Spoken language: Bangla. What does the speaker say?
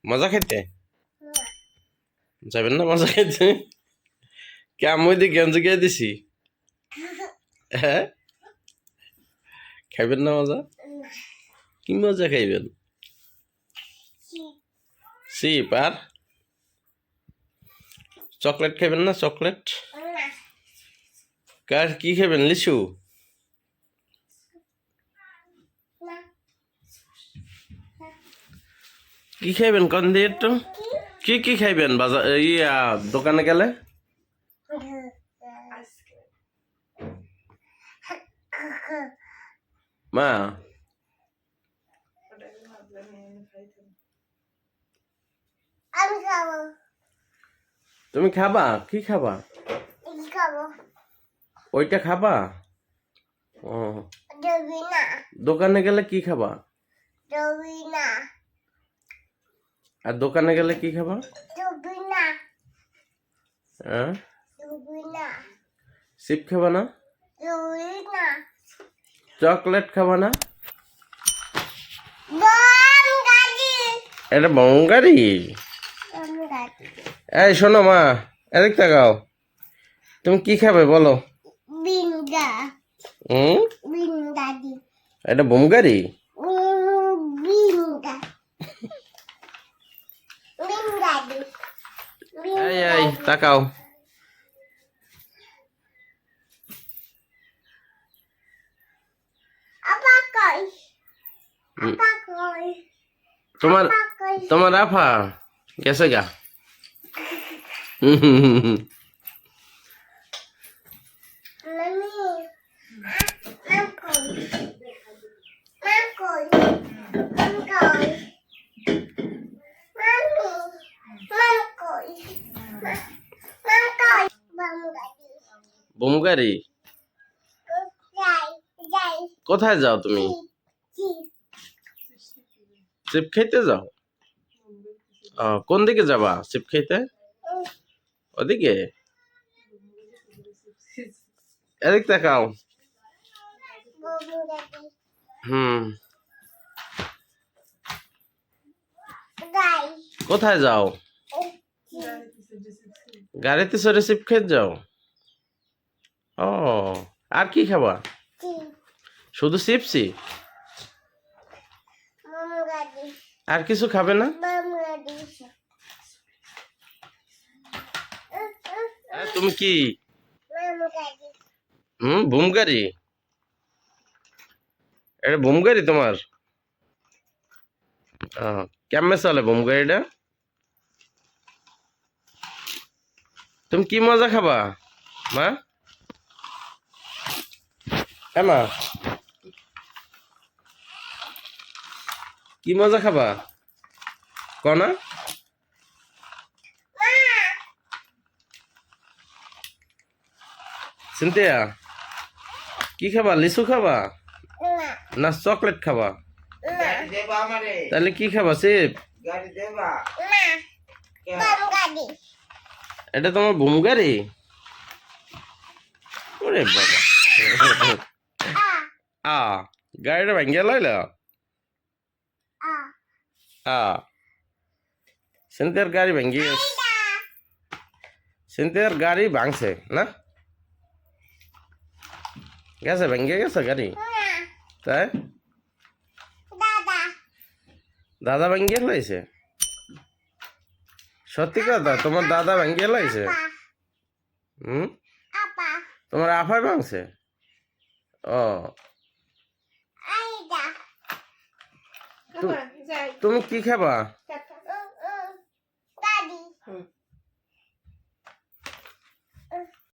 মজা খাইতে যাবেন না মজা খাইতে? কে আমি দিয়ে গেঞ্জি গিয়ে দিছি? হ্যাঁ, খাইবেন না মজা? কি মজা খাইবেন? সিপ আর চকলেট খাইবেন না? চকলেট কার কি খাইবেন? লিচু? কি খাইবেন কোন দিয়ে একটু? কি কি খাইবেন বাজার ইয়া দোকানে গেলে? মা আমি খাবো। তুমি খাবা? কি খাবা? আমি খাবো। ওইটা খাবা? ও, দেবি না। দোকানে গেলে কি খাবা? দেবি না। আর দোকানে গেলে কি খাবা? দেবি না। হ্যাঁ, দেবি না। সিপ খাবা না? দেবি না। চকলেট খাবা না? বম গাড়ি। এটা বঙ্গারি। বম গাড়ি। এই শোনো মা, এদিক তাকাও। তুমি কি খাবে বলো? বিঙ্গা। হুম, বিঙ্গাড়ি। এটা বঙ্গারি। বিঙ্গা। বিঙ্গাড়ি। এই এই তাকাও। আপা কই? হুম, আপা কই? তোমার আপা কই? তোমার আফা গেছে গা। Mami. Mam koi. Mam koi. Mam koi. Mami. Mam koi. Mam koi. Bam gadi. বঙ্গারি? Jai. Jai. কোথায় যাও তুমি? Chi. চিপ খাইতে যাও? কোন দিকে যাবা চিপ খাইতে? ওদিকে? এদিক তাকাও। Bam gadi. হুম, Jai. কোথায় যাও? Chi. গাড়িতে চড়ে চিপ খেতে যাও? ও, আর কি খাবা? Chi. শুধু চিপসি? Bam gadi. আর কিছু খাবে না? Bam gadi. তুমি কি Bam gadi. বুমগারি? এটা বুমগারি তোমার? কেমনে চলে বুমগারিটা? তুমি কি মজা খাবা মা? হ্যাঁ মা, কি মজা খাবা কনা? সিনথিয়া কি খাবা? লিচু খাবা Na. না চকলেট খাবা? Na. তাহলে কি খাবা? চিপ? Na. Bam gadi. এটা তোমার বুমগারি? ওরে বাবা। Ah. আ গাড়িটা ভেঙে লাইল। Ah. সিনথিয়ার গাড়ি ভেঙে গেছে। সিনথিয়ার গাড়ি ভাঙছে না? গেছে ভেঙে গেছে গাড়ি? Na. তাই Dada. দাদা ভেঙে লাইছে? সত্যি কথা তোমার দাদা ভেঙে লাইছে? Apa. হুম, Apa. তোমার আফাই ভাঙছে? ও, Aida. তুমি কি খাবা? Daddy.